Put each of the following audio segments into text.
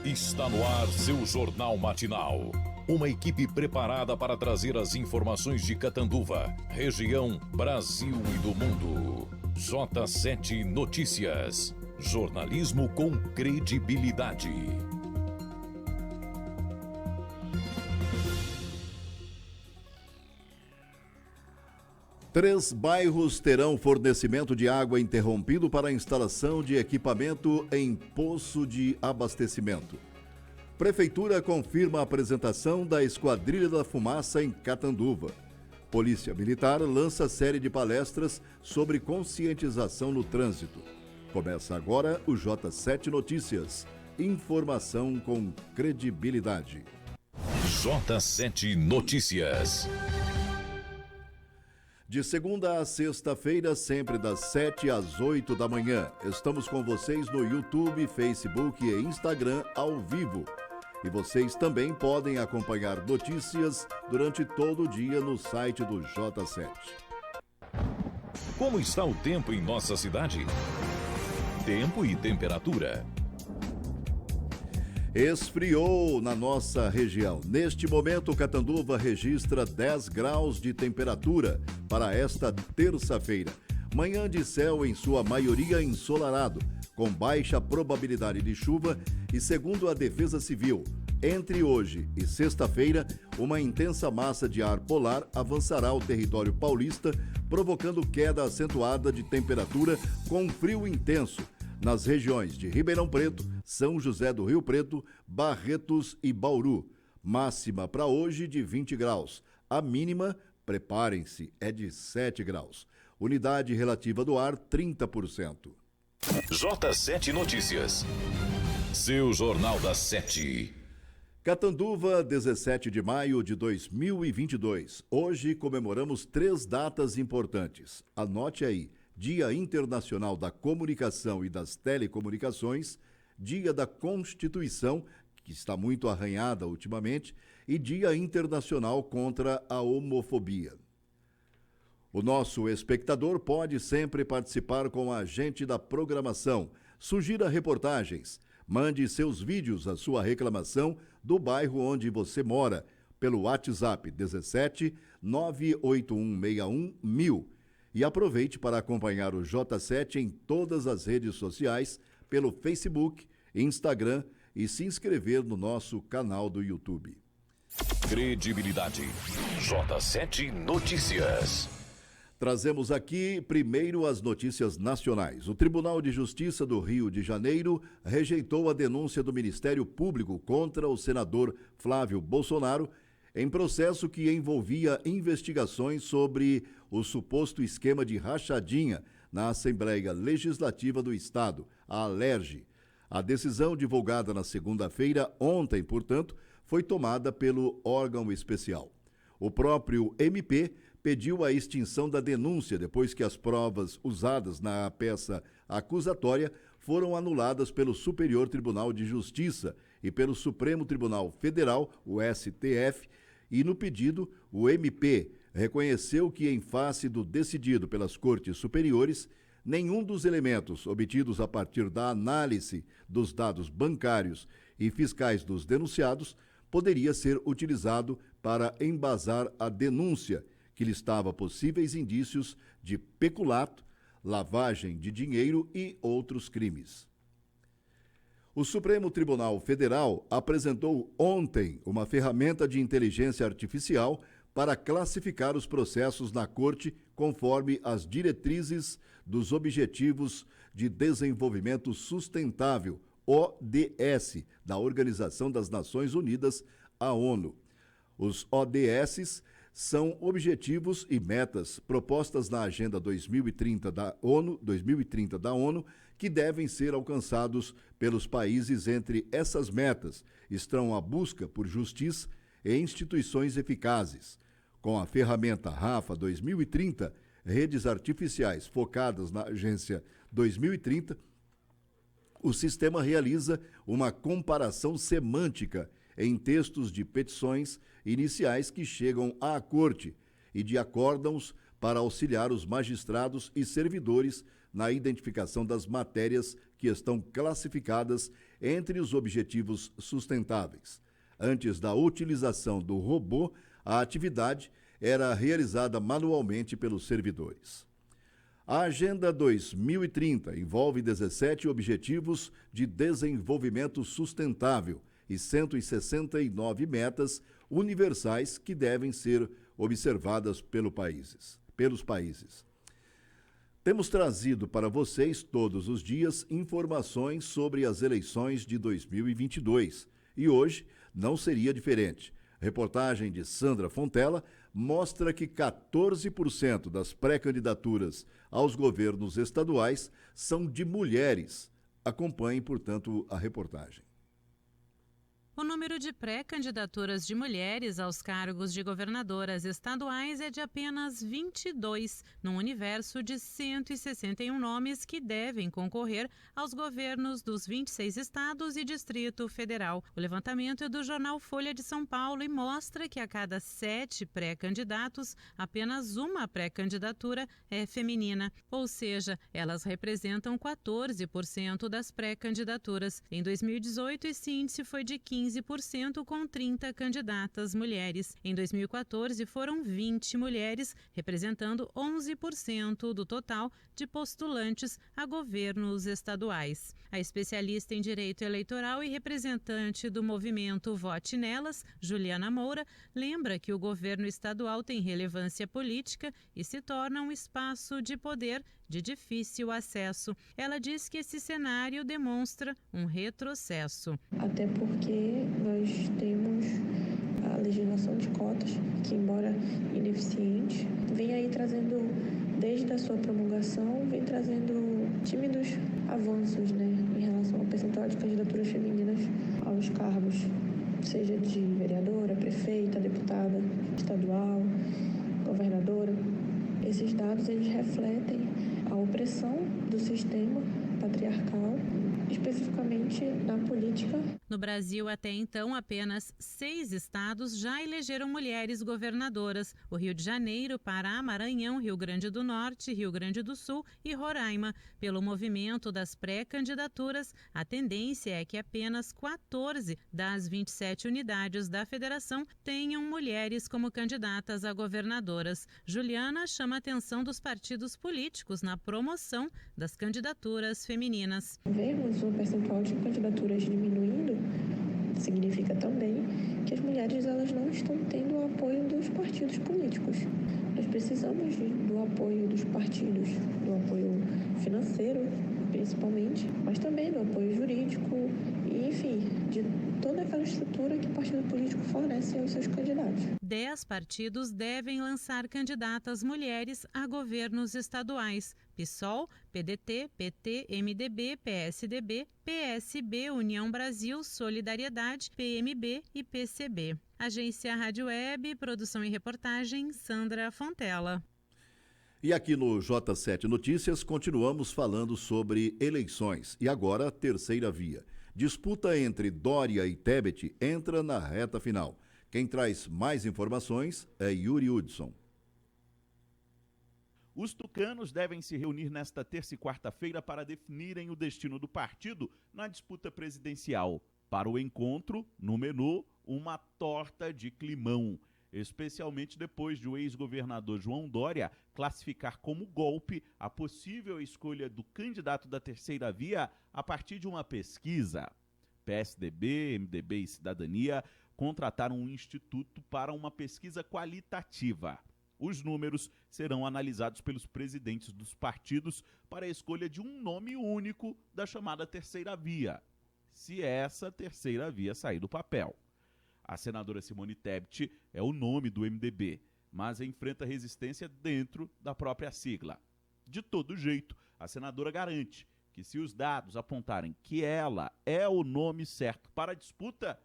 Está no ar seu Jornal Matinal. Uma equipe preparada para trazer as informações de Catanduva, região, Brasil e do mundo. J7 Notícias. Jornalismo com credibilidade. Três bairros terão fornecimento de água interrompido para a instalação de equipamento em poço de abastecimento. Prefeitura confirma a apresentação da Esquadrilha da Fumaça em Catanduva. Polícia Militar lança série de palestras sobre conscientização no trânsito. Começa agora o J7 Notícias. Informação com credibilidade. J7 Notícias. De segunda a sexta-feira, sempre das 7 às 8 da manhã. Estamos com vocês no YouTube, Facebook e Instagram ao vivo. E vocês também podem acompanhar notícias durante todo o dia no site do J7. Como está o tempo em nossa cidade? Tempo e temperatura. Esfriou na nossa região. Neste momento, Catanduva registra 10 graus de temperatura para esta terça-feira. Manhã de céu em sua maioria ensolarado, com baixa probabilidade de chuva e, segundo a Defesa Civil, entre hoje e sexta-feira, uma intensa massa de ar polar avançará ao território paulista, provocando queda acentuada de temperatura com frio intenso nas regiões de Ribeirão Preto, São José do Rio Preto, Barretos e Bauru. Máxima para hoje de 20 graus. A mínima, preparem-se, é de 7 graus. Unidade relativa do ar, 30%. J7 Notícias. Seu Jornal das 7. Catanduva, 17 de maio de 2022. Hoje comemoramos 3 datas importantes. Anote aí. Dia Internacional da Comunicação e das Telecomunicações, Dia da Constituição, que está muito arranhada ultimamente, e Dia Internacional contra a Homofobia. O nosso espectador pode sempre participar com a gente da programação. Sugira reportagens, mande seus vídeos, a sua reclamação do bairro onde você mora, pelo WhatsApp 17 98161 1000. E aproveite para acompanhar o J7 em todas as redes sociais, pelo Facebook, Instagram e se inscrever no nosso canal do YouTube. Credibilidade. J7 Notícias. Trazemos aqui primeiro as notícias nacionais. O Tribunal de Justiça do Rio de Janeiro rejeitou a denúncia do Ministério Público contra o senador Flávio Bolsonaro em processo que envolvia investigações sobre o suposto esquema de rachadinha na Assembleia Legislativa do Estado, a ALERJ. A decisão divulgada na segunda-feira, ontem, portanto, foi tomada pelo órgão especial. O próprio MP pediu a extinção da denúncia depois que as provas usadas na peça acusatória foram anuladas pelo Superior Tribunal de Justiça e pelo Supremo Tribunal Federal, o STF, e no pedido, o MP reconheceu que, em face do decidido pelas Cortes Superiores, nenhum dos elementos obtidos a partir da análise dos dados bancários e fiscais dos denunciados poderia ser utilizado para embasar a denúncia, que listava possíveis indícios de peculato, lavagem de dinheiro e outros crimes. O Supremo Tribunal Federal apresentou ontem uma ferramenta de inteligência artificial para classificar os processos na Corte conforme as diretrizes dos Objetivos de Desenvolvimento Sustentável, ODS, da Organização das Nações Unidas, a ONU. Os ODS são objetivos e metas propostas na Agenda 2030 da ONU, que devem ser alcançados pelos países. Entre essas metas estão a busca por justiça e instituições eficazes. Com a ferramenta RAFA 2030, redes artificiais focadas na Agência 2030, o sistema realiza uma comparação semântica em textos de petições iniciais que chegam à Corte e de acórdãos para auxiliar os magistrados e servidores na identificação das matérias que estão classificadas entre os objetivos sustentáveis. Antes da utilização do robô, a atividade era realizada manualmente pelos servidores. A Agenda 2030 envolve 17 Objetivos de Desenvolvimento Sustentável e 169 metas universais que devem ser observadas pelos países. Temos trazido para vocês todos os dias informações sobre as eleições de 2022 e hoje não seria diferente. Reportagem de Sandra Fontela mostra que 14% das pré-candidaturas aos governos estaduais são de mulheres. Acompanhe, portanto, a reportagem. O número de pré-candidaturas de mulheres aos cargos de governadoras estaduais é de apenas 22, num universo de 161 nomes que devem concorrer aos governos dos 26 estados e Distrito Federal. O levantamento é do jornal Folha de São Paulo e mostra que a cada 7 pré-candidatos, apenas uma pré-candidatura é feminina, ou seja, elas representam 14% das pré-candidaturas. Em 2018, esse índice foi de 15%, com 30 candidatas mulheres. Em 2014, foram 20 mulheres, representando 11% do total de postulantes a governos estaduais. A especialista em direito eleitoral e representante do movimento Vote Nelas, Juliana Moura, lembra que o governo estadual tem relevância política e se torna um espaço de poder de difícil acesso. Ela diz que esse cenário demonstra um retrocesso. Até porque nós temos a legislação de cotas, que embora ineficiente, vem aí trazendo, desde a sua promulgação, vem trazendo tímidos avanços, em relação ao percentual de candidaturas femininas aos cargos, seja de vereadora, prefeita, deputada estadual, governadora. Esses dados eles refletem a opressão do sistema patriarcal, especificamente na política. No Brasil, até então, apenas 6 estados já elegeram mulheres governadoras: o Rio de Janeiro, Pará, Maranhão, Rio Grande do Norte, Rio Grande do Sul e Roraima. Pelo movimento das pré-candidaturas, a tendência é que apenas 14 das 27 unidades da federação tenham mulheres como candidatas a governadoras. Juliana chama a atenção dos partidos políticos na promoção das candidaturas femininas. Vemos o percentual de candidaturas diminuindo, significa também que as mulheres elas não estão tendo o apoio dos partidos políticos. Nós precisamos do apoio dos partidos, do apoio financeiro, principalmente, mas também do apoio jurídico e, enfim, de toda aquela estrutura que o partido político fornece aos seus candidatos. 10 partidos devem lançar candidatas mulheres a governos estaduais: PSOL, PDT, PT, MDB, PSDB, PSB, União Brasil, Solidariedade, PMB e PCB. Agência Rádio Web, produção e reportagem, Sandra Fontela. E aqui no J7 Notícias continuamos falando sobre eleições e agora a terceira via. Disputa entre Dória e Tebet entra na reta final. Quem traz mais informações é Yuri Hudson. Os tucanos devem se reunir nesta terça e quarta-feira para definirem o destino do partido na disputa presidencial. Para o encontro, no menu, uma torta de climão, especialmente depois de o ex-governador João Dória classificar como golpe a possível escolha do candidato da terceira via a partir de uma pesquisa. PSDB, MDB e Cidadania contrataram um instituto para uma pesquisa qualitativa. Os números serão analisados pelos presidentes dos partidos para a escolha de um nome único da chamada terceira via, se essa terceira via sair do papel. A senadora Simone Tebet é o nome do MDB, mas enfrenta resistência dentro da própria sigla. De todo jeito, a senadora garante que se os dados apontarem que ela é o nome certo para a disputa,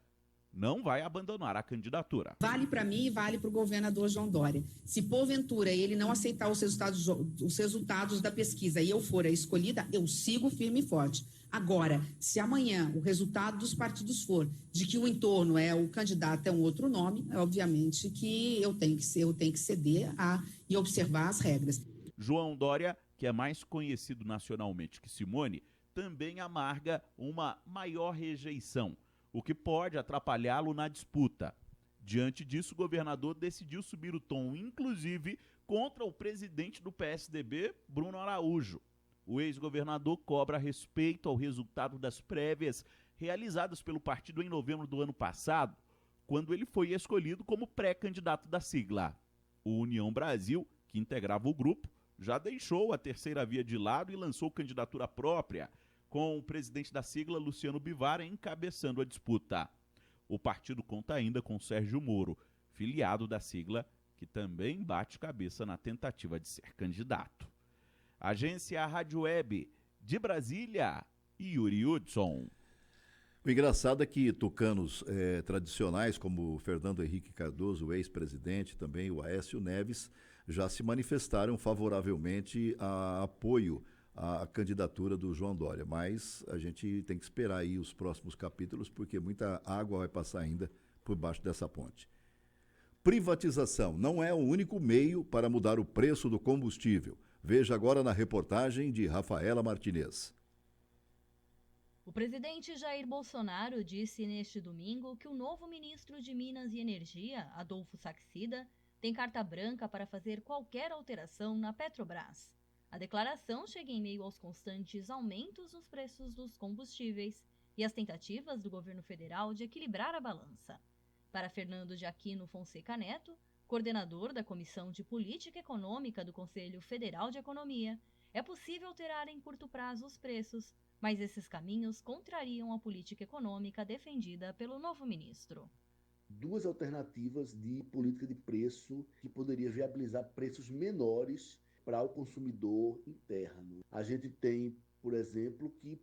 não vai abandonar a candidatura. Vale para mim e vale para o governador João Dória. Se porventura ele não aceitar os resultados da pesquisa e eu for a escolhida, eu sigo firme e forte. Agora, se amanhã o resultado dos partidos for de que o entorno o candidato é um outro nome, obviamente que eu tenho que ceder e observar as regras. João Dória, que é mais conhecido nacionalmente que Simone, também amarga uma maior rejeição, o que pode atrapalhá-lo na disputa. Diante disso, o governador decidiu subir o tom, inclusive contra o presidente do PSDB, Bruno Araújo. O ex-governador cobra respeito ao resultado das prévias realizadas pelo partido em novembro do ano passado, quando ele foi escolhido como pré-candidato da sigla. O União Brasil, que integrava o grupo, já deixou a terceira via de lado e lançou candidatura própria, com o presidente da sigla, Luciano Bivar, encabeçando a disputa. O partido conta ainda com Sérgio Moro, filiado da sigla, que também bate cabeça na tentativa de ser candidato. Agência Rádio Web de Brasília, Yuri Hudson. O engraçado é que tucanos tradicionais, como o Fernando Henrique Cardoso, o ex-presidente, também o Aécio Neves, já se manifestaram favoravelmente a apoio à candidatura do João Dória. Mas a gente tem que esperar aí os próximos capítulos, porque muita água vai passar ainda por baixo dessa ponte. Privatização não é o único meio para mudar o preço do combustível. Veja agora na reportagem de Rafaela Martinez. O presidente Jair Bolsonaro disse neste domingo que o novo ministro de Minas e Energia, Adolfo Saxida, tem carta branca para fazer qualquer alteração na Petrobras. A declaração chega em meio aos constantes aumentos nos preços dos combustíveis e às tentativas do governo federal de equilibrar a balança. Para Fernando de Aquino Fonseca Neto, coordenador da Comissão de Política Econômica do Conselho Federal de Economia, é possível alterar em curto prazo os preços, mas esses caminhos contrariam a política econômica defendida pelo novo ministro. Duas alternativas de política de preço que poderia viabilizar preços menores para o consumidor interno. A gente tem, por exemplo, que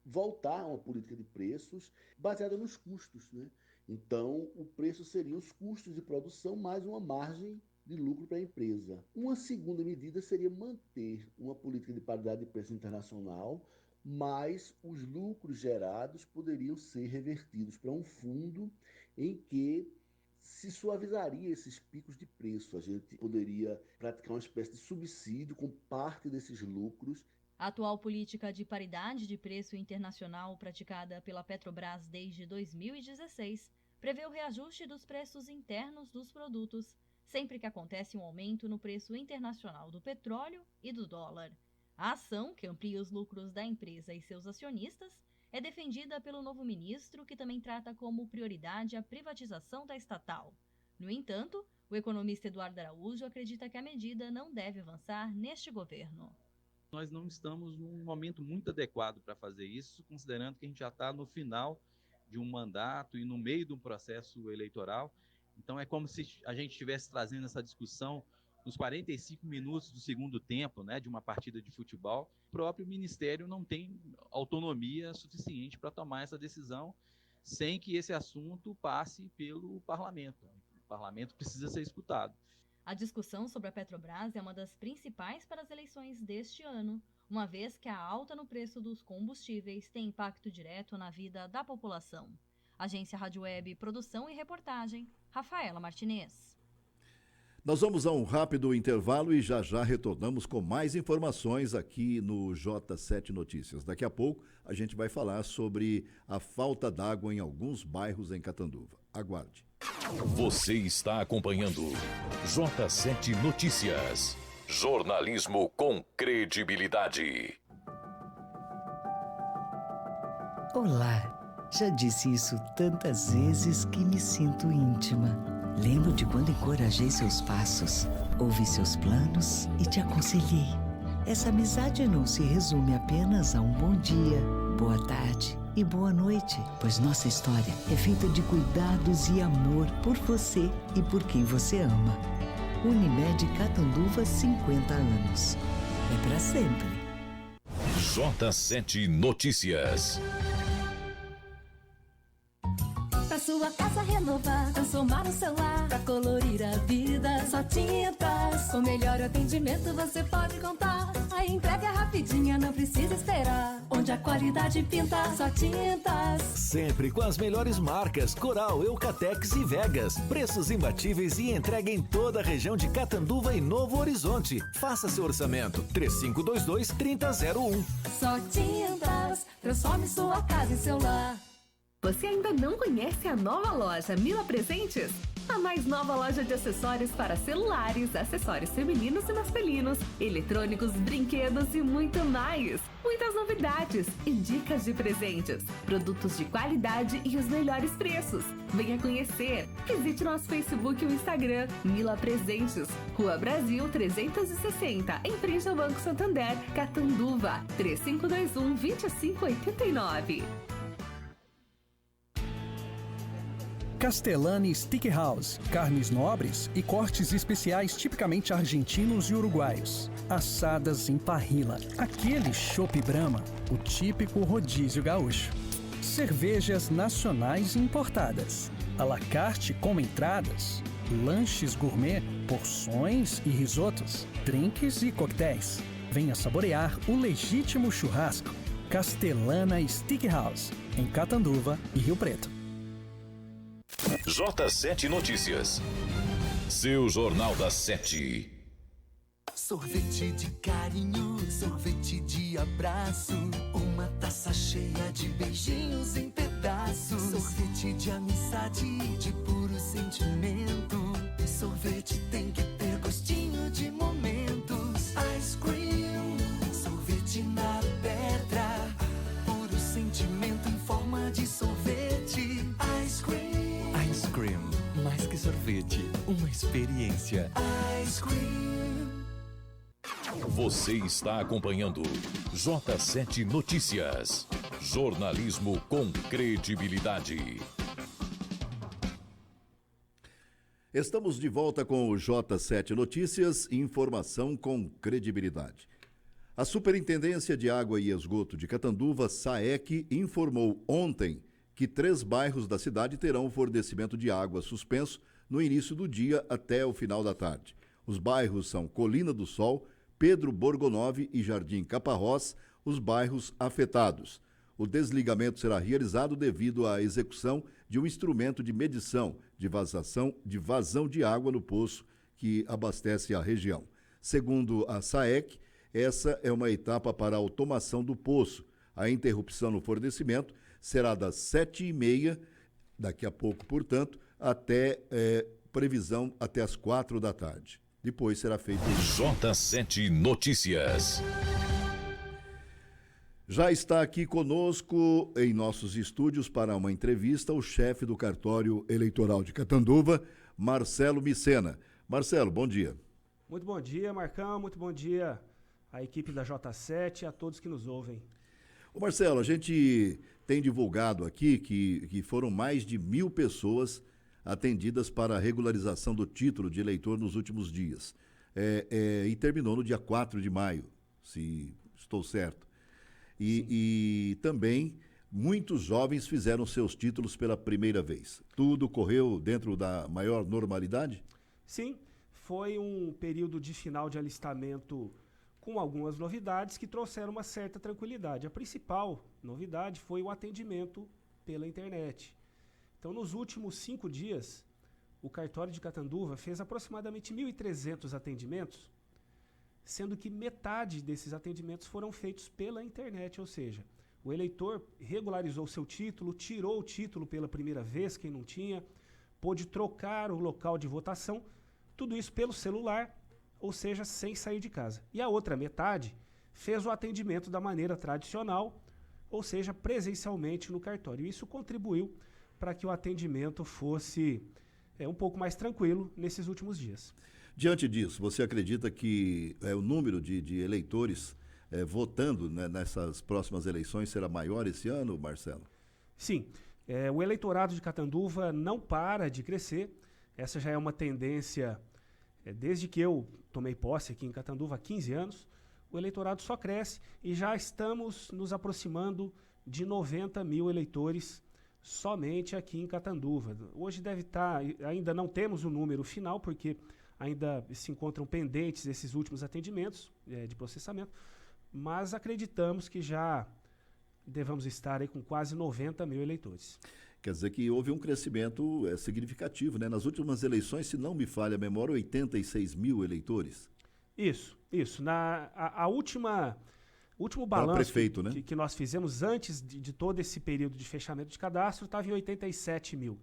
voltar a uma política de preços baseada nos custos, né? Então, o preço seria os custos de produção mais uma margem de lucro para a empresa. Uma segunda medida seria manter uma política de paridade de preço internacional, mas os lucros gerados poderiam ser revertidos para um fundo em que se suavizaria esses picos de preço. A gente poderia praticar uma espécie de subsídio com parte desses lucros. A atual política de paridade de preço internacional praticada pela Petrobras desde 2016 prevê o reajuste dos preços internos dos produtos, sempre que acontece um aumento no preço internacional do petróleo e do dólar. A ação, que amplia os lucros da empresa e seus acionistas, é defendida pelo novo ministro, que também trata como prioridade a privatização da estatal. No entanto, o economista Eduardo Araújo acredita que a medida não deve avançar neste governo. Nós não estamos num momento muito adequado para fazer isso, considerando que a gente já está no final de um mandato e no meio de um processo eleitoral. Então é como se a gente estivesse trazendo essa discussão nos 45 minutos do segundo tempo, né, de uma partida de futebol. O próprio Ministério não tem autonomia suficiente para tomar essa decisão sem que esse assunto passe pelo Parlamento. O Parlamento precisa ser escutado. A discussão sobre a Petrobras é uma das principais para as eleições deste ano, uma vez que a alta no preço dos combustíveis tem impacto direto na vida da população. Agência Rádio Web, produção e reportagem, Rafaela Martinez. Nós vamos a um rápido intervalo e já retornamos com mais informações aqui no J7 Notícias. Daqui a pouco a gente vai falar sobre a falta d'água em alguns bairros em Catanduva. Aguarde. Você está acompanhando J7 Notícias. Jornalismo com credibilidade. Olá, já disse isso tantas vezes que me sinto íntima. Lembro de quando encorajei seus passos, ouvi seus planos e te aconselhei. Essa amizade não se resume apenas a um bom dia, boa tarde e boa noite, pois nossa história é feita de cuidados e amor por você e por quem você ama. Unimed Catanduva, 50 anos. É pra sempre. J7 Notícias. sua casa renovar, transformar o seu lar, pra colorir a vida. Só Tintas, com melhor atendimento você pode contar. A entrega é rapidinha, não precisa esperar. Onde a qualidade pinta, só Tintas. Sempre com as melhores marcas, Coral, Eucatex e Vegas. Preços imbatíveis e entrega em toda a região de Catanduva e Novo Horizonte. Faça seu orçamento, 3522-3001. Só Tintas, transforme sua casa e seu lar. Você ainda não conhece a nova loja Mila Presentes? A mais nova loja de acessórios para celulares, acessórios femininos e masculinos, eletrônicos, brinquedos e muito mais. Muitas novidades e dicas de presentes, produtos de qualidade e os melhores preços. Venha conhecer. Visite nosso Facebook e o Instagram Mila Presentes, Rua Brasil 360, em frente ao Banco Santander, Catanduva, 3521-2589. Castellani Steakhouse, carnes nobres e cortes especiais tipicamente argentinos e uruguaios. Assadas em parrilla, aquele chopp Brahma, o típico rodízio gaúcho. Cervejas nacionais importadas, à la carte como entradas, lanches gourmet, porções e risotos, drinks e coquetéis. Venha saborear o legítimo churrasco. Castellana Steakhouse, em Catanduva e Rio Preto. J7 Notícias. Seu Jornal das 7. Sorvete de carinho, sorvete de abraço, uma taça cheia de beijinhos em pedaços. Sorvete de amizade, de puro sentimento. Sorvete tem que ter gostinho de momentos. Ice cream, sorvete na pedra, puro sentimento em forma de sorvete. Ice cream. Ice Cream, mais que sorvete, uma experiência. Ice Cream. Você está acompanhando J7 Notícias. Jornalismo com credibilidade. Estamos de volta com o J7 Notícias, informação com credibilidade. A Superintendência de Água e Esgoto de Catanduva, SAEC, informou ontem que 3 bairros da cidade terão o fornecimento de água suspenso no início do dia até o final da tarde. Os bairros são Colina do Sol, Pedro Borgonov e Jardim Caparrós, os bairros afetados. O desligamento será realizado devido à execução de um instrumento de medição de vazão de água no poço que abastece a região. Segundo a SAEC, essa é uma etapa para a automação do poço. A interrupção no fornecimento será das 7h30, daqui a pouco, portanto, até previsão até as 4 da tarde. Depois será feito... J7 Notícias. Já está aqui conosco, em nossos estúdios, para uma entrevista, o chefe do cartório eleitoral de Catanduva, Marcelo Micena. Marcelo, bom dia. Muito bom dia, Marcão. Muito bom dia à equipe da J7 e a todos que nos ouvem. Ô Marcelo, a gente tem divulgado aqui que foram mais de 1.000 pessoas atendidas para a regularização do título de eleitor nos últimos dias. E terminou no dia 4 de maio, se estou certo. E também muitos jovens fizeram seus títulos pela primeira vez. Tudo correu dentro da maior normalidade? Sim, foi um período de final de alistamento com algumas novidades que trouxeram uma certa tranquilidade. A principal novidade foi o atendimento pela internet. Então, nos últimos 5 dias, o cartório de Catanduva fez aproximadamente 1.300 atendimentos, sendo que metade desses atendimentos foram feitos pela internet, ou seja, o eleitor regularizou seu título, tirou o título pela primeira vez, quem não tinha, pôde trocar o local de votação, tudo isso pelo celular, ou seja, sem sair de casa. E a outra metade fez o atendimento da maneira tradicional, ou seja, presencialmente no cartório. Isso contribuiu para que o atendimento fosse um pouco mais tranquilo nesses últimos dias. Diante disso, você acredita que o número de eleitores votando, né, nessas próximas eleições será maior esse ano, Marcelo? Sim. O eleitorado de Catanduva não para de crescer. Essa já é uma tendência desde que eu tomei posse aqui em Catanduva há 15 anos. O eleitorado só cresce e já estamos nos aproximando de 90 mil eleitores somente aqui em Catanduva. Hoje deve estar, ainda não temos o número final, porque ainda se encontram pendentes esses últimos atendimentos de processamento, mas acreditamos que já devemos estar aí com quase 90 mil eleitores. Quer dizer que houve um crescimento significativo, né? Nas últimas eleições, se não me falha a memória, 86 mil eleitores. Isso. A último balanço prefeito, né? que nós fizemos antes de todo esse período de fechamento de cadastro estava em 87 mil.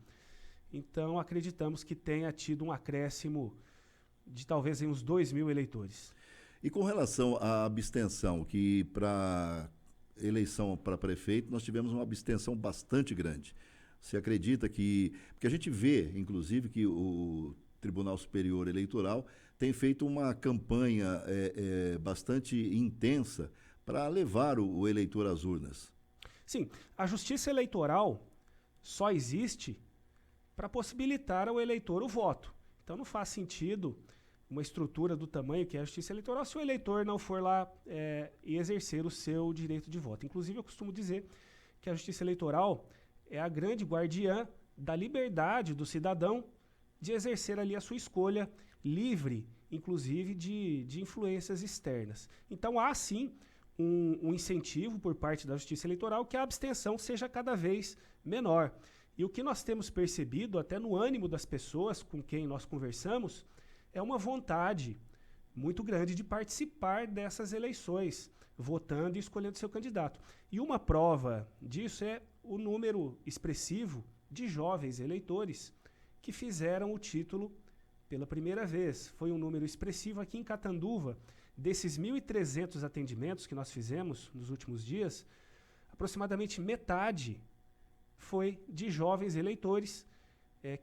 Então, acreditamos que tenha tido um acréscimo de talvez em uns 2 mil eleitores. E com relação à abstenção, que para eleição para prefeito nós tivemos uma abstenção bastante grande. Você acredita que... Porque a gente vê, inclusive, que o Tribunal Superior Eleitoral tem feito uma campanha bastante intensa para levar o eleitor às urnas. Sim, a Justiça Eleitoral só existe para possibilitar ao eleitor o voto. Então não faz sentido uma estrutura do tamanho que é a Justiça Eleitoral se o eleitor não for lá e exercer o seu direito de voto. Inclusive, eu costumo dizer que a Justiça Eleitoral é a grande guardiã da liberdade do cidadão de exercer ali a sua escolha livre, inclusive de influências externas. Então há sim um incentivo por parte da Justiça Eleitoral que a abstenção seja cada vez menor. E o que nós temos percebido, até no ânimo das pessoas com quem nós conversamos, é uma vontade muito grande de participar dessas eleições, votando e escolhendo seu candidato. E uma prova disso é o número expressivo de jovens eleitores que fizeram o título pela primeira vez. Foi um número expressivo aqui em Catanduva. Desses 1.300 atendimentos que nós fizemos nos últimos dias, aproximadamente metade foi de jovens eleitores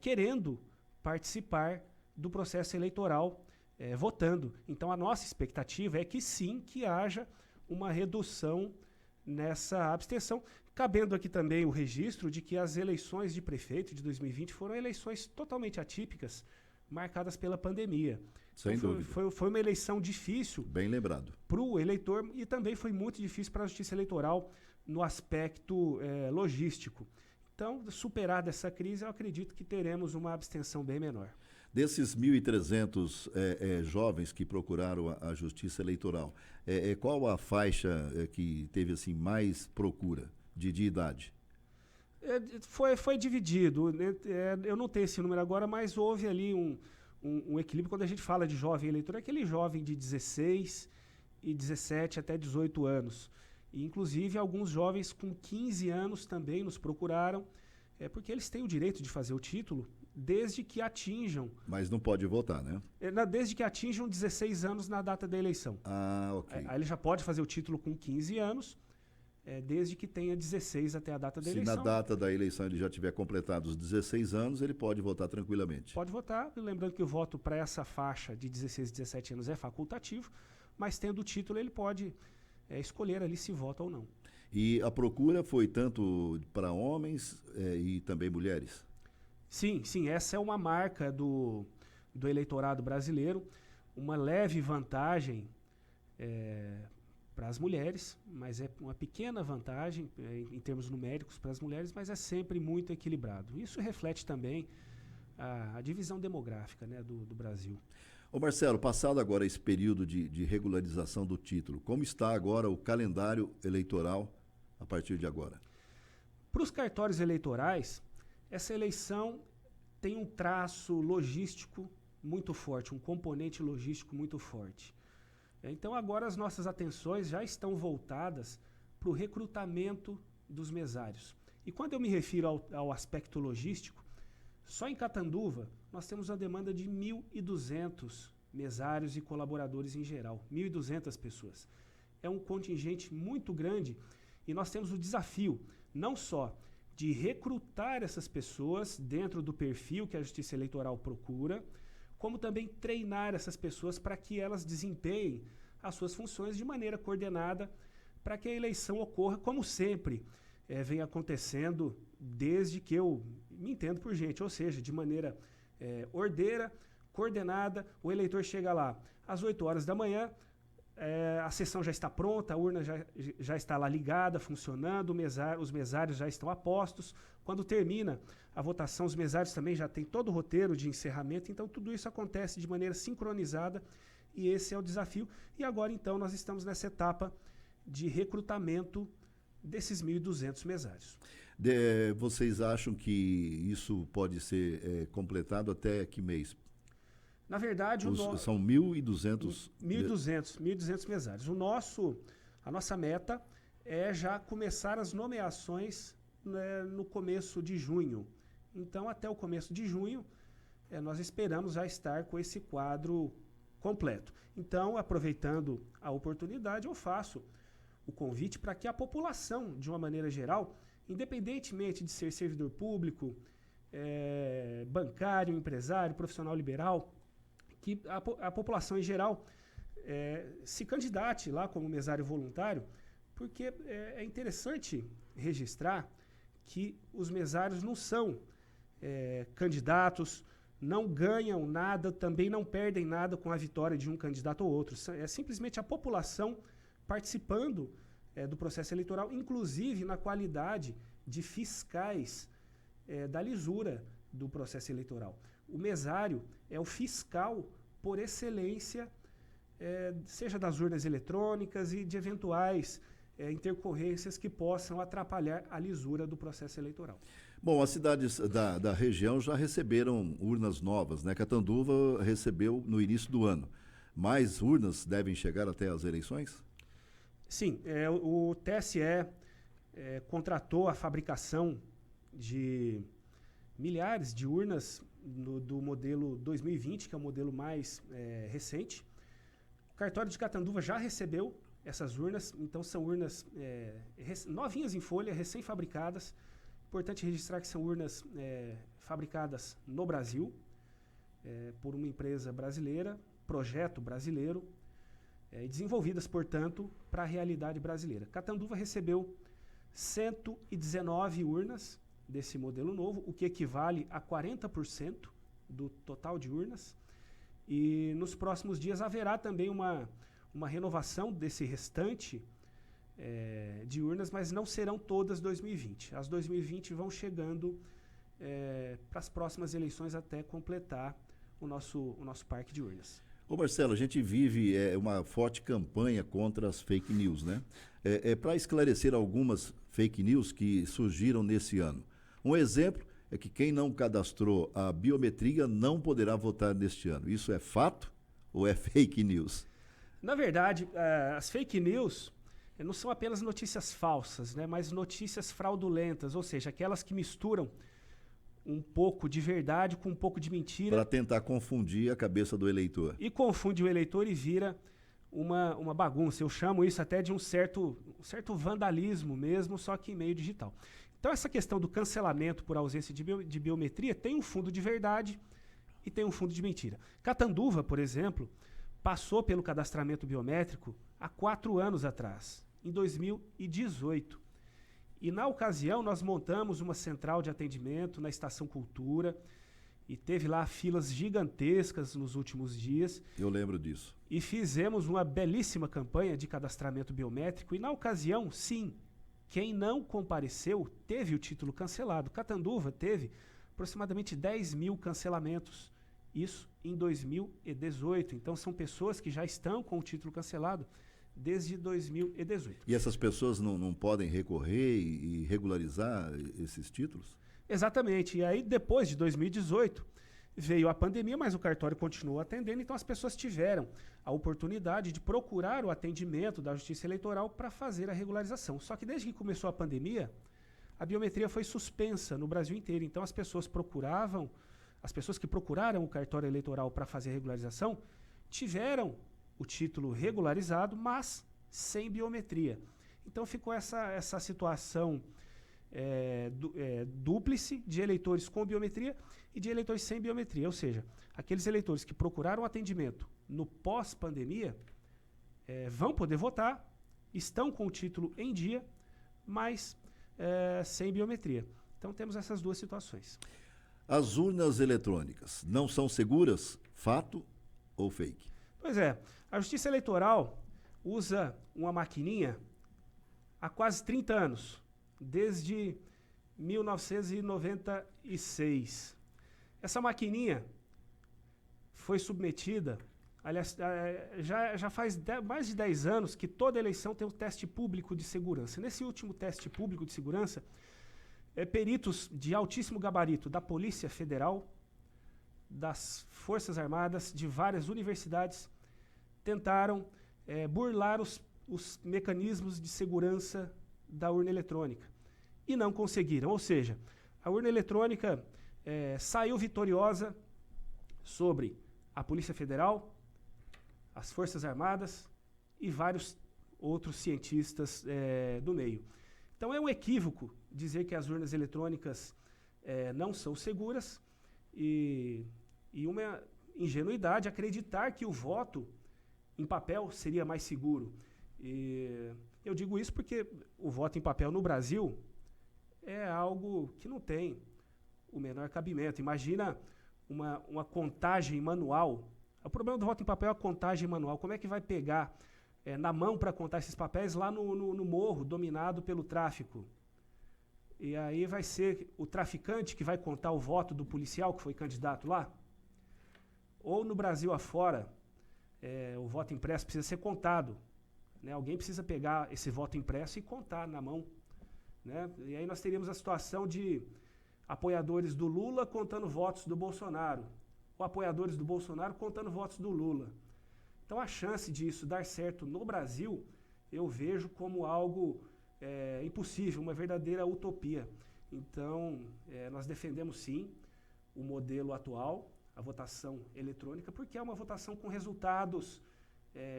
querendo participar do processo eleitoral, votando. Então a nossa expectativa é que sim, que haja uma redução nessa abstenção, cabendo aqui também o registro de que as eleições de prefeito de 2020 foram eleições totalmente atípicas, marcadas pela pandemia. Sem dúvida. Foi uma eleição difícil. Bem lembrado. Para o eleitor e também foi muito difícil para a Justiça Eleitoral no aspecto logístico. Então, superada essa crise, eu acredito que teremos uma abstenção bem menor. Desses 1.300 jovens que procuraram a Justiça Eleitoral, qual a faixa que teve assim, mais procura de idade? Foi dividido. Eu não tenho esse número agora, mas houve ali um equilíbrio. Quando a gente fala de jovem eleitor, é aquele jovem de 16 e 17 até 18 anos. E, inclusive, alguns jovens com 15 anos também nos procuraram, porque eles têm o direito de fazer o título desde que atinjam... Mas não pode votar, né? Desde que atinjam 16 anos na data da eleição. Ah, ok. Aí ele já pode fazer o título com 15 anos, desde que tenha 16 até a data da eleição. Se na data da eleição ele já tiver completado os 16 anos, ele pode votar tranquilamente. Pode votar, lembrando que o voto para essa faixa de 16 e 17 anos é facultativo, mas tendo o título ele pode escolher ali se vota ou não. E a procura foi tanto para homens e também mulheres? Sim, essa é uma marca do eleitorado brasileiro, uma leve vantagem para as mulheres, mas é uma pequena vantagem em termos numéricos para as mulheres, mas é sempre muito equilibrado. Isso reflete também a divisão demográfica, né, do Brasil. Ô Marcelo, passado agora esse período de regularização do título, como está agora o calendário eleitoral a partir de agora? Para os cartórios eleitorais, essa eleição tem um traço logístico muito forte, um componente logístico muito forte. Então agora as nossas atenções já estão voltadas para o recrutamento dos mesários. E quando eu me refiro ao aspecto logístico, só em Catanduva nós temos uma demanda de 1.200 mesários e colaboradores em geral, 1.200 pessoas. É um contingente muito grande e nós temos o desafio não só de recrutar essas pessoas dentro do perfil que a Justiça Eleitoral procura, como também treinar essas pessoas para que elas desempenhem as suas funções de maneira coordenada para que a eleição ocorra como sempre vem acontecendo desde que eu me entendo por gente, ou seja, de maneira ordeira, coordenada. O eleitor chega lá às 8 horas da manhã, a sessão já está pronta, a urna já está lá ligada, funcionando, os mesários já estão a postos. Quando termina a votação, os mesários também já têm todo o roteiro de encerramento, então tudo isso acontece de maneira sincronizada e esse é o desafio. E agora, então, nós estamos nessa etapa de recrutamento desses 1.200 mesários. Vocês acham que isso pode ser completado até que mês? Na verdade, são 1.200... 1.200 mesários. A nossa meta é já começar as nomeações, né, no começo de junho. Então, até o começo de junho, nós esperamos já estar com esse quadro completo. Então, aproveitando a oportunidade, eu faço o convite para que a população, de uma maneira geral, independentemente de ser servidor público, bancário, empresário, profissional liberal, que a população em geral se candidate lá como mesário voluntário, porque é interessante registrar que os mesários não são candidatos, não ganham nada, também não perdem nada com a vitória de um candidato ou outro. É simplesmente a população participando do processo eleitoral, inclusive na qualidade de fiscais da lisura do processo eleitoral. O mesário é o fiscal por excelência, seja das urnas eletrônicas e de eventuais intercorrências que possam atrapalhar a lisura do processo eleitoral. Bom, as cidades da região já receberam urnas novas, né? Catanduva recebeu no início do ano. Mais urnas devem chegar até as eleições? Sim, o TSE contratou a fabricação de milhares de urnas do modelo 2020, que é o modelo mais recente. O cartório de Catanduva já recebeu essas urnas, então são urnas novinhas em folha, recém-fabricadas. Importante registrar que são urnas fabricadas no Brasil, por uma empresa brasileira, projeto brasileiro, e desenvolvidas, portanto, para a realidade brasileira. Catanduva recebeu 119 urnas desse modelo novo, o que equivale a 40% do total de urnas. E nos próximos dias haverá também uma renovação desse restante de urnas, mas não serão todas 2020. As 2020 vão chegando para as próximas eleições até completar o nosso parque de urnas. Ô Marcelo, a gente vive uma forte campanha contra as fake news, né? Para esclarecer algumas fake news que surgiram nesse ano. Um exemplo é que quem não cadastrou a biometria não poderá votar neste ano. Isso é fato ou é fake news? Na verdade, as fake news não são apenas notícias falsas, né, mas notícias fraudulentas, ou seja, aquelas que misturam um pouco de verdade com um pouco de mentira. Para tentar confundir a cabeça do eleitor. E confunde o eleitor e vira uma bagunça. Eu chamo isso até de um certo vandalismo mesmo, só que em meio digital. Então essa questão do cancelamento por ausência de biometria tem um fundo de verdade e tem um fundo de mentira. Catanduva, por exemplo, passou pelo cadastramento biométrico há 4 anos atrás, em 2018. E na ocasião nós montamos uma central de atendimento na Estação Cultura e teve lá filas gigantescas nos últimos dias. Eu lembro disso. E fizemos uma belíssima campanha de cadastramento biométrico e na ocasião, sim, quem não compareceu teve o título cancelado. Catanduva teve aproximadamente 10 mil cancelamentos, isso em 2018. Então são pessoas que já estão com o título cancelado desde 2018. E essas pessoas não podem recorrer e regularizar esses títulos? Exatamente. E aí, depois de 2018, veio a pandemia, mas o cartório continuou atendendo, então as pessoas tiveram a oportunidade de procurar o atendimento da Justiça Eleitoral para fazer a regularização. Só que desde que começou a pandemia, a biometria foi suspensa no Brasil inteiro. Então as pessoas que procuraram o cartório eleitoral para fazer a regularização, tiveram o título regularizado, mas sem biometria. Então ficou essa situação dúplice de eleitores com biometria e de eleitores sem biometria. Ou seja, aqueles eleitores que procuraram atendimento no pós-pandemia vão poder votar, estão com o título em dia, mas sem biometria. Então temos essas duas situações. As urnas eletrônicas não são seguras? Fato ou fake? Pois é, a Justiça Eleitoral usa uma maquininha há quase 30 anos, desde 1996. Essa maquininha foi submetida, aliás, já faz mais de 10 anos que toda eleição tem um teste público de segurança. Nesse último teste público de segurança, peritos de altíssimo gabarito da Polícia Federal, das Forças Armadas, de várias universidades, tentaram burlar os mecanismos de segurança da urna eletrônica. E não conseguiram. Ou seja, a urna eletrônica saiu vitoriosa sobre a Polícia Federal, as Forças Armadas e vários outros cientistas do meio. Então é um equívoco dizer que as urnas eletrônicas não são seguras e uma ingenuidade acreditar que o voto em papel seria mais seguro. E eu digo isso porque o voto em papel no Brasil é algo que não tem o menor cabimento. Imagina uma contagem manual. O problema do voto em papel é a contagem manual. Como é que vai pegar na mão para contar esses papéis lá no morro, dominado pelo tráfico? E aí vai ser o traficante que vai contar o voto do policial que foi candidato lá? Ou no Brasil afora, o voto impresso precisa ser contado. Né? Alguém precisa pegar esse voto impresso e contar na mão. Né? E aí nós teríamos a situação de apoiadores do Lula contando votos do Bolsonaro, ou apoiadores do Bolsonaro contando votos do Lula. Então a chance disso dar certo no Brasil, eu vejo como algo impossível, uma verdadeira utopia. Então nós defendemos sim o modelo atual, a votação eletrônica, porque é uma votação com resultados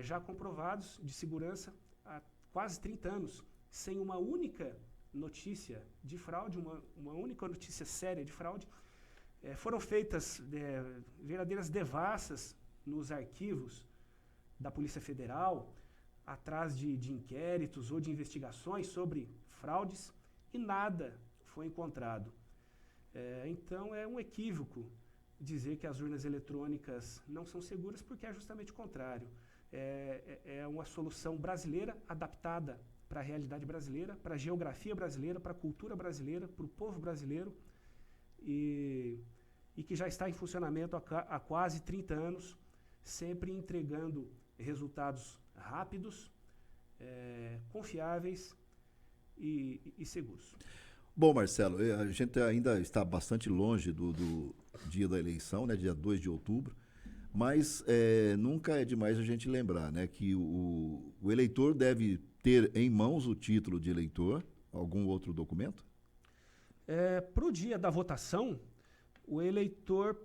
já comprovados de segurança há quase 30 anos, sem uma única notícia de fraude, uma única notícia séria de fraude. Foram feitas verdadeiras devassas nos arquivos da Polícia Federal, atrás de inquéritos ou de investigações sobre fraudes, e nada foi encontrado. Então é um equívoco dizer que as urnas eletrônicas não são seguras, porque é justamente o contrário. É uma solução brasileira, adaptada para a realidade brasileira, para a geografia brasileira, para a cultura brasileira, para o povo brasileiro, e que já está em funcionamento há quase 30 anos, sempre entregando resultados rápidos, confiáveis e seguros. Bom, Marcelo, a gente ainda está bastante longe do dia da eleição, né, dia 2 de outubro, mas nunca é demais a gente lembrar, né, que o eleitor deve ter em mãos o título de eleitor, algum outro documento? Para o dia da votação, o eleitor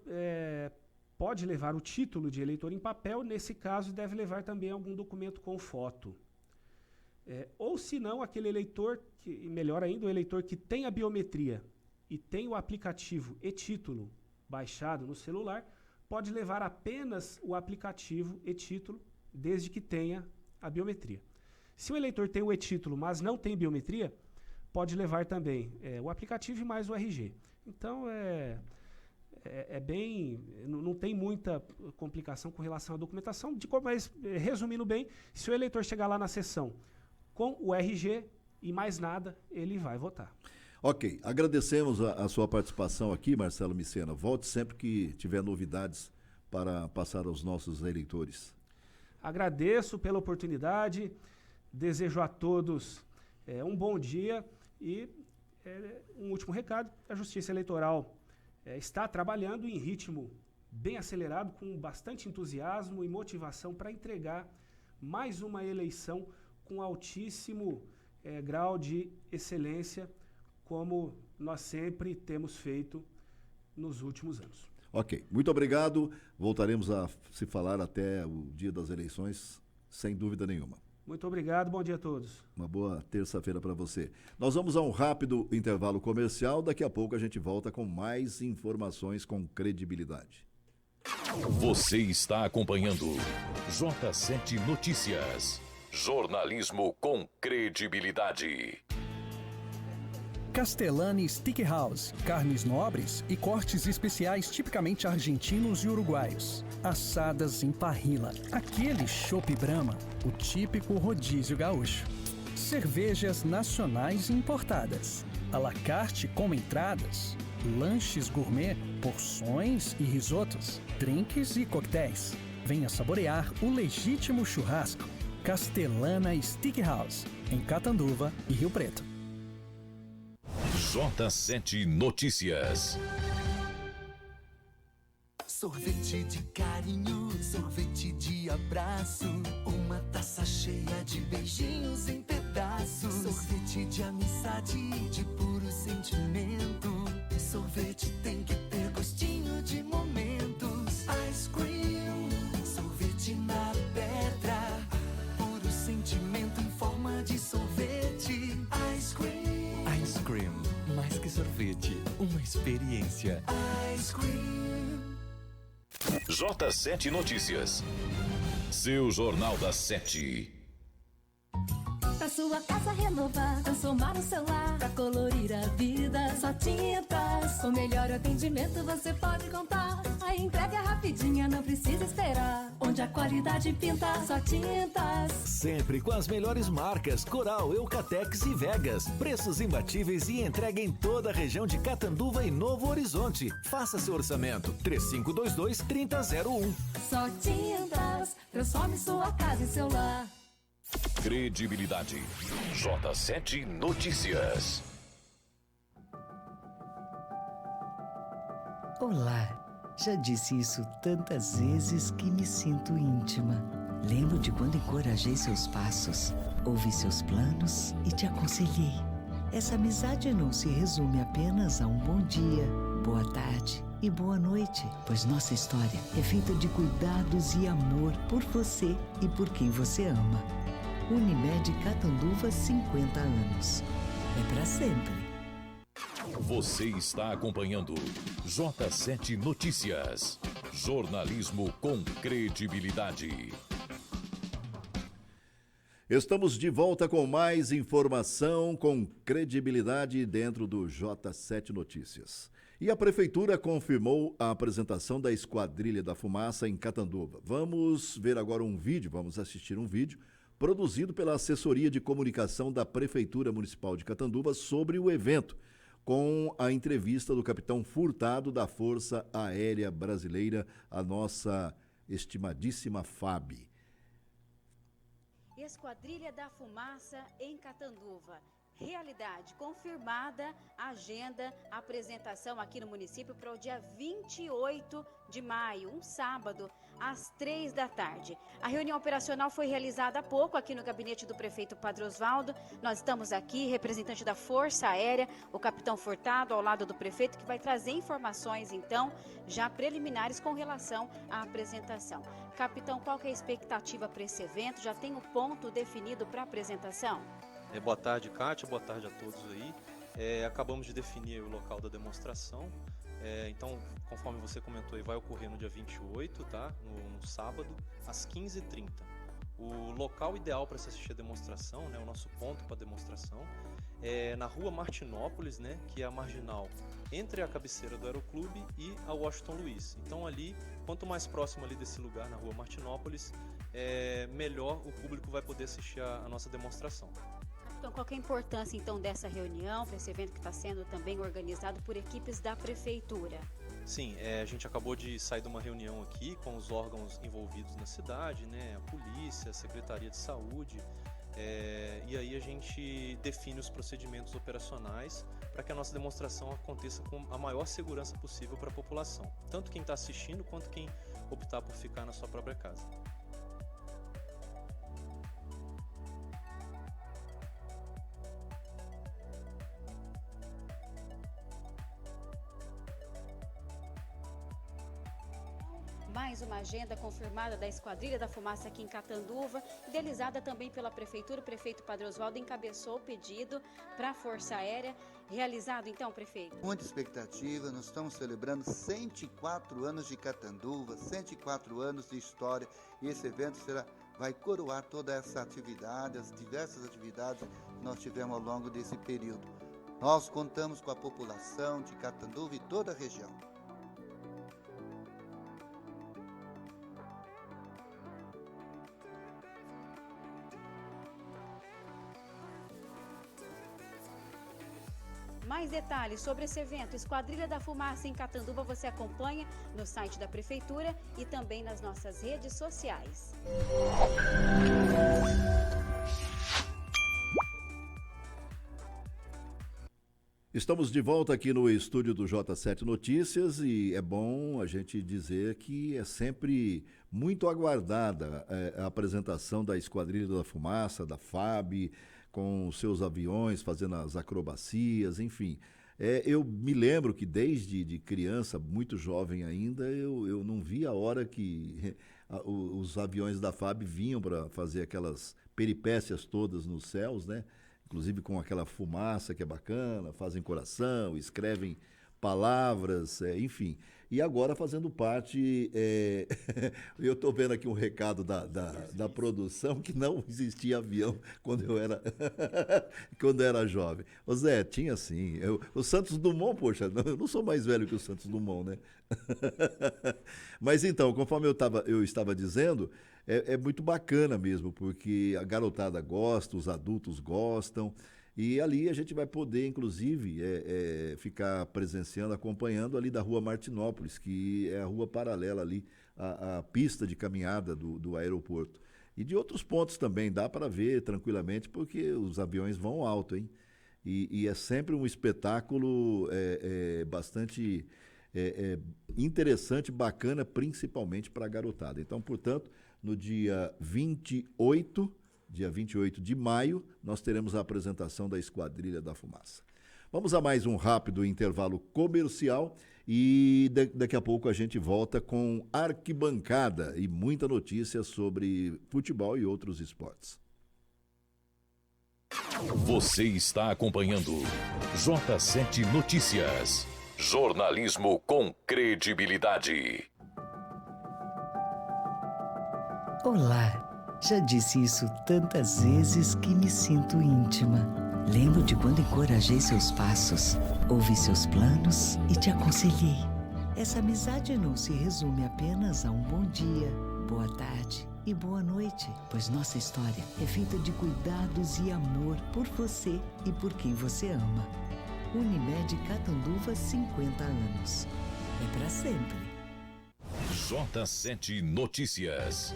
pode levar o título de eleitor em papel, nesse caso deve levar também algum documento com foto. Ou se não, aquele eleitor, melhor ainda, o eleitor que tem a biometria e tem o aplicativo e-título baixado no celular, pode levar apenas o aplicativo e-título, desde que tenha a biometria. Se o eleitor tem o e-título, mas não tem biometria, pode levar também o aplicativo e mais o RG. Então, não tem muita complicação com relação à documentação, mas resumindo bem, se o eleitor chegar lá na sessão com o RG e mais nada, ele vai votar. Ok, agradecemos a sua participação aqui, Marcelo Micena. Volte sempre que tiver novidades para passar aos nossos eleitores. Agradeço pela oportunidade, desejo a todos um bom dia e um último recado, a Justiça Eleitoral está trabalhando em ritmo bem acelerado, com bastante entusiasmo e motivação para entregar mais uma eleição com altíssimo grau de excelência, como nós sempre temos feito nos últimos anos. Ok, muito obrigado. Voltaremos a se falar até o dia das eleições, sem dúvida nenhuma. Muito obrigado, bom dia a todos. Uma boa terça-feira para você. Nós vamos a um rápido intervalo comercial, daqui a pouco a gente volta com mais informações com credibilidade. Você está acompanhando J7 Notícias. Jornalismo com credibilidade. Castellani Steakhouse, carnes nobres e cortes especiais tipicamente argentinos e uruguaios. Assadas em parrilla, aquele chopp Brahma, o típico rodízio gaúcho. Cervejas nacionais e importadas. À la carte com entradas. Lanches gourmet, porções e risotos. Drinks e coquetéis. Venha saborear o legítimo churrasco. Castellana Steakhouse, em Catanduva e Rio Preto. J7 Notícias. Sorvete de carinho, sorvete de abraço, uma taça cheia de beijinhos em pedaços, sorvete de amizade, de puro sentimento. Sorvete tem que ter gostinho de momentos. Ice cream, sorvete na pedra, puro sentimento em forma de sorvete. Ice cream, Ice Cream, mais que sorvete, uma experiência. Ice cream. J7 Notícias. Seu Jornal das 7. Pra sua casa renovar, transformar o celular, pra colorir a vida, só tintas. Com melhor atendimento você pode contar. A entrega é rapidinha, não precisa esperar. Onde a qualidade pinta, só tintas. Sempre com as melhores marcas, Coral, Eucatex e Vegas. Preços imbatíveis e entrega em toda a região de Catanduva e Novo Horizonte. Faça seu orçamento, 3522-3001. Só tintas, transforme sua casa em celular. Credibilidade. J7 Notícias. Olá, já disse isso tantas vezes que me sinto íntima. Lembro de quando encorajei seus passos, ouvi seus planos e te aconselhei. Essa amizade não se resume apenas a um bom dia, boa tarde e boa noite, pois nossa história é feita de cuidados e amor por você e por quem você ama. Unimed Catanduva, 50 anos. É pra sempre. Você está acompanhando J7 Notícias. Jornalismo com credibilidade. Estamos de volta com mais informação com credibilidade dentro do J7 Notícias. E a Prefeitura confirmou a apresentação da Esquadrilha da Fumaça em Catanduva. Vamos ver agora vamos assistir um vídeo produzido pela Assessoria de Comunicação da Prefeitura Municipal de Catanduva sobre o evento, com a entrevista do capitão Furtado da Força Aérea Brasileira, a nossa estimadíssima FAB. Esquadrilha da Fumaça em Catanduva. Realidade confirmada, agenda, apresentação aqui no município para o dia 28 de maio, um sábado, às 3 da tarde. A reunião operacional foi realizada há pouco aqui no gabinete do prefeito Padre Osvaldo. Nós estamos aqui, representante da Força Aérea, o capitão Furtado, ao lado do prefeito, que vai trazer informações, então, já preliminares com relação à apresentação. Capitão, qual que é a expectativa para esse evento? Já tem o ponto definido para a apresentação? Boa tarde, Kátia, boa tarde a todos aí. Acabamos de definir o local da demonstração. Então, conforme você comentou, vai ocorrer no dia 28, tá? No sábado, às 15h30. O local ideal para se assistir a demonstração, né, o nosso ponto para demonstração, é na Rua Martinópolis, né, que é a marginal entre a cabeceira do Aeroclube e a Washington Luiz. Então ali, quanto mais próximo ali desse lugar, na Rua Martinópolis, melhor o público vai poder assistir a nossa demonstração. Então, qual que é a importância, então, dessa reunião, para esse evento que está sendo também organizado por equipes da Prefeitura? Sim, a gente acabou de sair de uma reunião aqui com os órgãos envolvidos na cidade, né, a polícia, a Secretaria de Saúde, e aí a gente define os procedimentos operacionais para que a nossa demonstração aconteça com a maior segurança possível para a população, tanto quem está assistindo quanto quem optar por ficar na sua própria casa. Mais uma agenda confirmada da Esquadrilha da Fumaça aqui em Catanduva, idealizada também pela Prefeitura. O prefeito Padre Osvaldo encabeçou o pedido para a Força Aérea. Realizado então, prefeito? Muita expectativa, nós estamos celebrando 104 anos de Catanduva, 104 anos de história, e esse evento vai coroar toda essa atividade, as diversas atividades que nós tivemos ao longo desse período. Nós contamos com a população de Catanduva e toda a região. Mais detalhes sobre esse evento, Esquadrilha da Fumaça em Catanduva, você acompanha no site da Prefeitura e também nas nossas redes sociais. Estamos de volta aqui no estúdio do J7 Notícias e é bom a gente dizer que é sempre muito aguardada a apresentação da Esquadrilha da Fumaça, da FAB, com os seus aviões fazendo as acrobacias, enfim. Eu me lembro que desde criança, muito jovem ainda, eu não vi a hora que os aviões da FAB vinham para fazer aquelas peripécias todas nos céus, né? Inclusive com aquela fumaça que é bacana, fazem coração, escrevem palavras, enfim. E agora fazendo parte, eu estou vendo aqui um recado da produção que não existia avião quando eu era jovem. Ô Zé, tinha sim. O Santos Dumont, poxa, eu não sou mais velho que o Santos Dumont, né? Mas então, conforme eu estava dizendo, é muito bacana mesmo, porque a garotada gosta, os adultos gostam. E ali a gente vai poder, inclusive, ficar presenciando, acompanhando ali da Rua Martinópolis, que é a rua paralela ali, à pista de caminhada do aeroporto. E de outros pontos também, dá para ver tranquilamente, porque os aviões vão alto, hein? E é sempre um espetáculo bastante interessante, bacana, principalmente para a garotada. Então, portanto, no dia 28 de maio, nós teremos a apresentação da Esquadrilha da Fumaça. Vamos a mais um rápido intervalo comercial e daqui a pouco a gente volta com arquibancada e muita notícia sobre futebol e outros esportes. Você está acompanhando J7 Notícias. Jornalismo com credibilidade. Olá. Já disse isso tantas vezes que me sinto íntima. Lembro de quando encorajei seus passos, ouvi seus planos e te aconselhei. Essa amizade não se resume apenas a um bom dia, boa tarde e boa noite, pois nossa história é feita de cuidados e amor por você e por quem você ama. Unimed Catanduva, 50 anos. É pra sempre. J7 Notícias.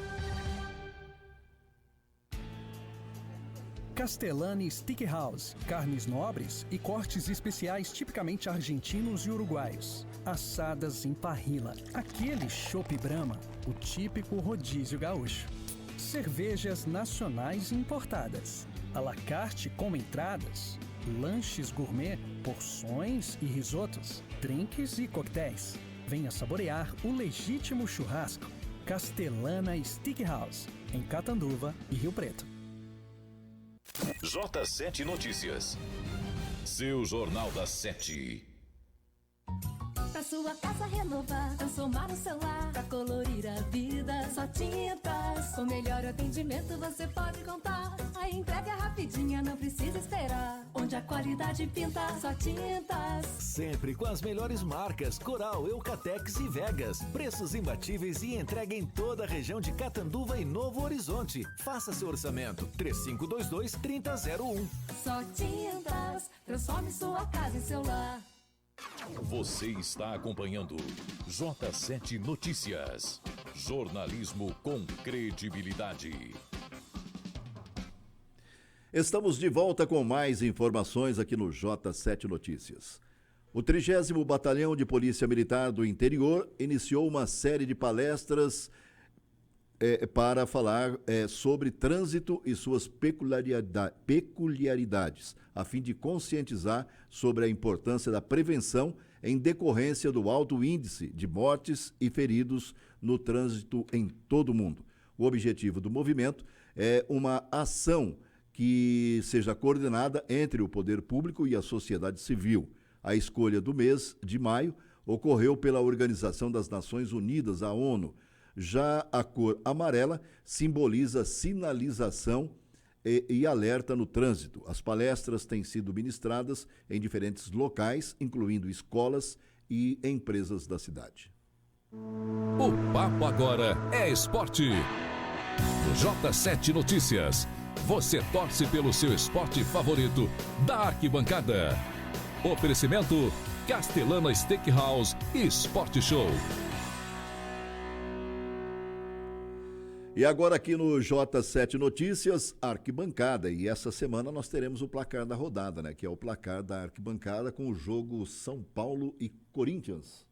Castellani Steakhouse, carnes nobres e cortes especiais tipicamente argentinos e uruguaios. Assadas em parrilla, aquele chopp Brahma, o típico rodízio gaúcho. Cervejas nacionais e importadas, à la carte com entradas, lanches gourmet, porções e risotos, drinks e coquetéis. Venha saborear o legítimo churrasco. Castellana Steakhouse, em Catanduva e Rio Preto. J7 Notícias. Seu Jornal das 7. Pra sua casa renovar, transformar o celular, pra colorir a vida, só tintas. Com melhor atendimento você pode contar. A entrega é rapidinha, não precisa esperar. Onde a qualidade pinta, só tintas. Sempre com as melhores marcas, Coral, Eucatex e Vegas. Preços imbatíveis e entrega em toda a região de Catanduva e Novo Horizonte. Faça seu orçamento, 3522-3001. Só tintas, transforme sua casa em celular. Você está acompanhando J7 Notícias. Jornalismo com credibilidade. Estamos de volta com mais informações aqui no J7 Notícias. O 30º Batalhão de Polícia Militar do Interior iniciou uma série de palestras para falar sobre trânsito e suas peculiaridades, a fim de conscientizar sobre a importância da prevenção em decorrência do alto índice de mortes e feridos no trânsito em todo o mundo. O objetivo do movimento é uma ação que seja coordenada entre o poder público e a sociedade civil. A escolha do mês de maio ocorreu pela Organização das Nações Unidas, a ONU. Já a cor amarela simboliza sinalização e alerta no trânsito. As palestras têm sido ministradas em diferentes locais, incluindo escolas e empresas da cidade. O papo agora é esporte. J7 Notícias. Você torce pelo seu esporte favorito da arquibancada. Oferecimento Castelana Steakhouse e Sport Show. E agora aqui no J7 Notícias, arquibancada. E essa semana nós teremos o placar da rodada, né? Que é o placar da arquibancada com o jogo São Paulo e Corinthians.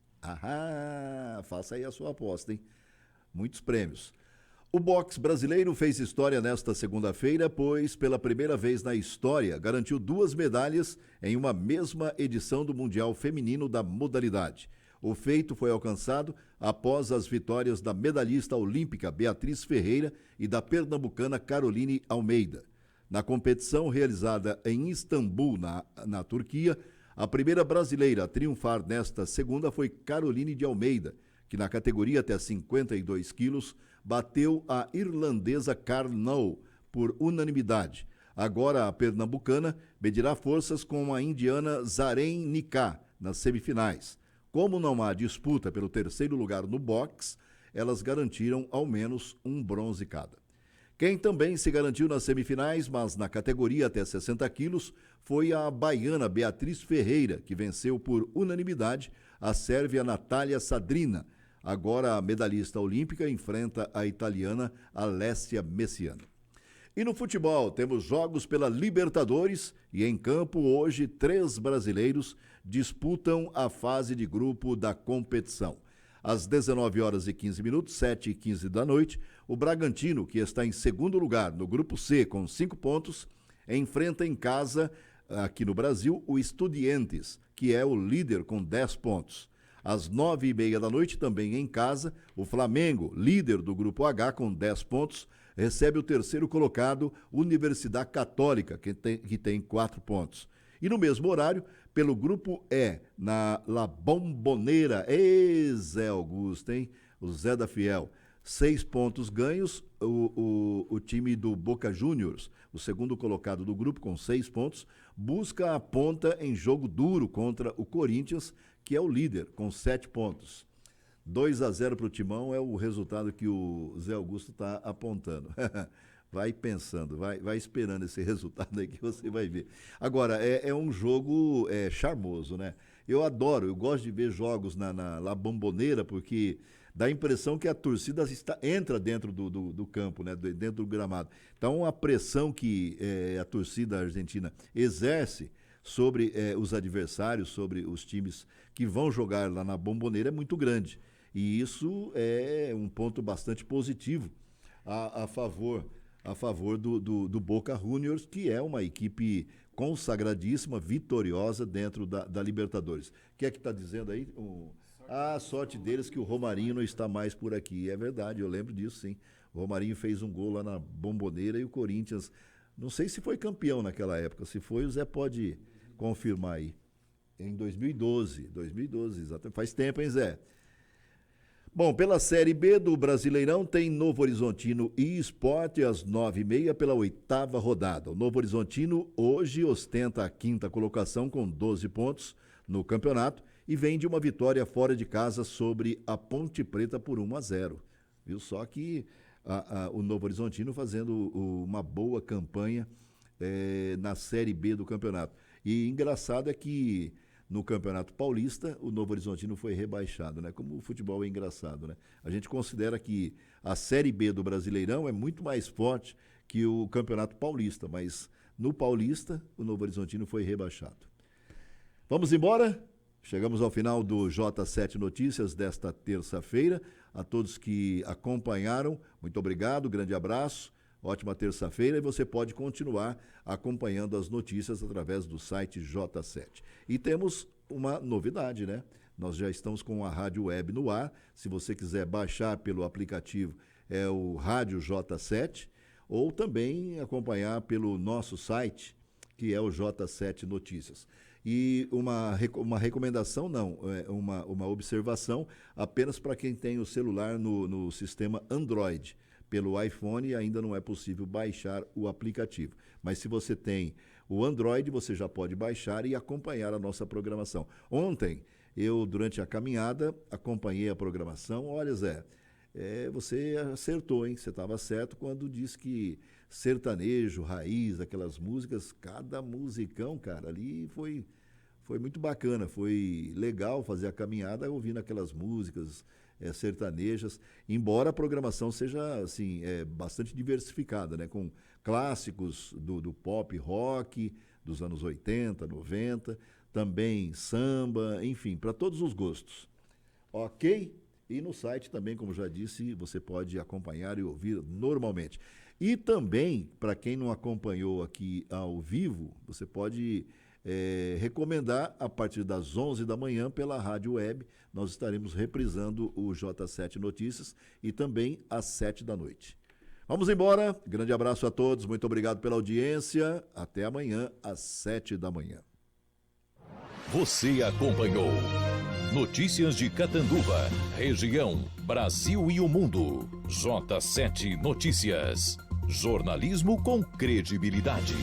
Faça aí a sua aposta, hein? Muitos prêmios. O boxe brasileiro fez história nesta segunda-feira, pois pela primeira vez na história garantiu 2 medalhas em uma mesma edição do Mundial Feminino da modalidade. O feito foi alcançado após as vitórias da medalhista olímpica Beatriz Ferreira e da pernambucana Caroline Almeida. Na competição realizada em Istambul, na Turquia, a primeira brasileira a triunfar nesta segunda foi Caroline de Almeida, que na categoria até 52 quilos bateu a irlandesa Carnow por unanimidade. Agora a pernambucana medirá forças com a indiana Zaren Nika nas semifinais. Como não há disputa pelo terceiro lugar no boxe, elas garantiram ao menos um bronze cada. Quem também se garantiu nas semifinais, mas na categoria até 60 quilos, foi a baiana Beatriz Ferreira, que venceu por unanimidade a sérvia Natália Sadrina. Agora a medalhista olímpica enfrenta a italiana Alessia Messiano. E no futebol, temos jogos pela Libertadores e em campo hoje 3 brasileiros disputam a fase de grupo da competição. Às 19h15, 7h15 da noite, o Bragantino, que está em segundo lugar no grupo C com 5 pontos, enfrenta em casa, aqui no Brasil, o Estudiantes, que é o líder com 10 pontos. Às 9h30 da noite, também em casa, o Flamengo, líder do grupo H com 10 pontos, recebe o terceiro colocado, Universidade Católica, que tem 4 pontos. E no mesmo horário, pelo grupo E, na La Bombonera, Zé Augusto, hein? O Zé da Fiel. 6 pontos ganhos, o time do Boca Juniors, o segundo colocado do grupo com 6 pontos, busca a ponta em jogo duro contra o Corinthians, que é o líder, com 7 pontos. 2-0 para o Timão é o resultado que o Zé Augusto está apontando. Vai pensando, vai esperando esse resultado aí que você vai ver. Agora, é um jogo charmoso, né? Eu gosto de ver jogos na La Bombonera, porque dá a impressão que a torcida entra dentro do campo, né? Dentro do gramado. Então, a pressão que a torcida argentina exerce sobre os adversários, sobre os times que vão jogar lá na Bombonera é muito grande. E isso é um ponto bastante positivo a favor do Boca Juniors, que é uma equipe consagradíssima, vitoriosa dentro da Libertadores. O que é que está dizendo aí? A sorte deles que o Romarinho não está mais por aqui. É verdade, eu lembro disso, sim. O Romarinho fez um gol lá na Bombonera e o Corinthians, não sei se foi campeão naquela época. Se foi, o Zé pode confirmar aí. Em 2012, exatamente. Faz tempo, hein, Zé? Bom, pela Série B do Brasileirão tem Novo Horizontino e Sport às 9h30 pela 8ª rodada. O Novo Horizontino hoje ostenta a 5ª colocação com 12 pontos no campeonato e vem de uma vitória fora de casa sobre a Ponte Preta por 1-0. Viu só que o Novo Horizontino fazendo uma boa campanha na Série B do campeonato. E engraçado é que no Campeonato Paulista, o Novo Horizontino foi rebaixado, né? Como o futebol é engraçado, né? A gente considera que a Série B do Brasileirão é muito mais forte que o Campeonato Paulista, mas no Paulista, o Novo Horizontino foi rebaixado. Vamos embora? Chegamos ao final do J7 Notícias desta terça-feira. A todos que acompanharam, muito obrigado, grande abraço. Ótima terça-feira e você pode continuar acompanhando as notícias através do site J7. E temos uma novidade, né? Nós já estamos com a rádio web no ar. Se você quiser baixar pelo aplicativo, é o Rádio J7, ou também acompanhar pelo nosso site, que é o J7 Notícias. E uma recomendação, não, uma observação apenas para quem tem o celular no sistema Android. pelo iPhone ainda não é possível baixar o aplicativo. Mas se você tem o Android, você já pode baixar e acompanhar a nossa programação. Ontem, eu, durante a caminhada, acompanhei a programação. Olha, Zé, você acertou, hein? Você estava certo quando disse que sertanejo, raiz, aquelas músicas, cada musicão, cara, ali foi muito bacana, foi legal fazer a caminhada ouvindo aquelas músicas sertanejas, embora a programação seja assim, bastante diversificada, né? Com clássicos do pop rock dos anos 80, 90, também samba, enfim, para todos os gostos. Ok? E no site também, como já disse, você pode acompanhar e ouvir normalmente. E também, para quem não acompanhou aqui ao vivo, você pode recomendar a partir das 11 da manhã pela rádio web. Nós estaremos reprisando o J7 Notícias e também às 7 da noite. Vamos embora. Grande abraço a todos. Muito obrigado pela audiência. Até amanhã às 7 da manhã. Você acompanhou Notícias de Catanduva, região, Brasil e o mundo. J7 Notícias. Jornalismo com credibilidade.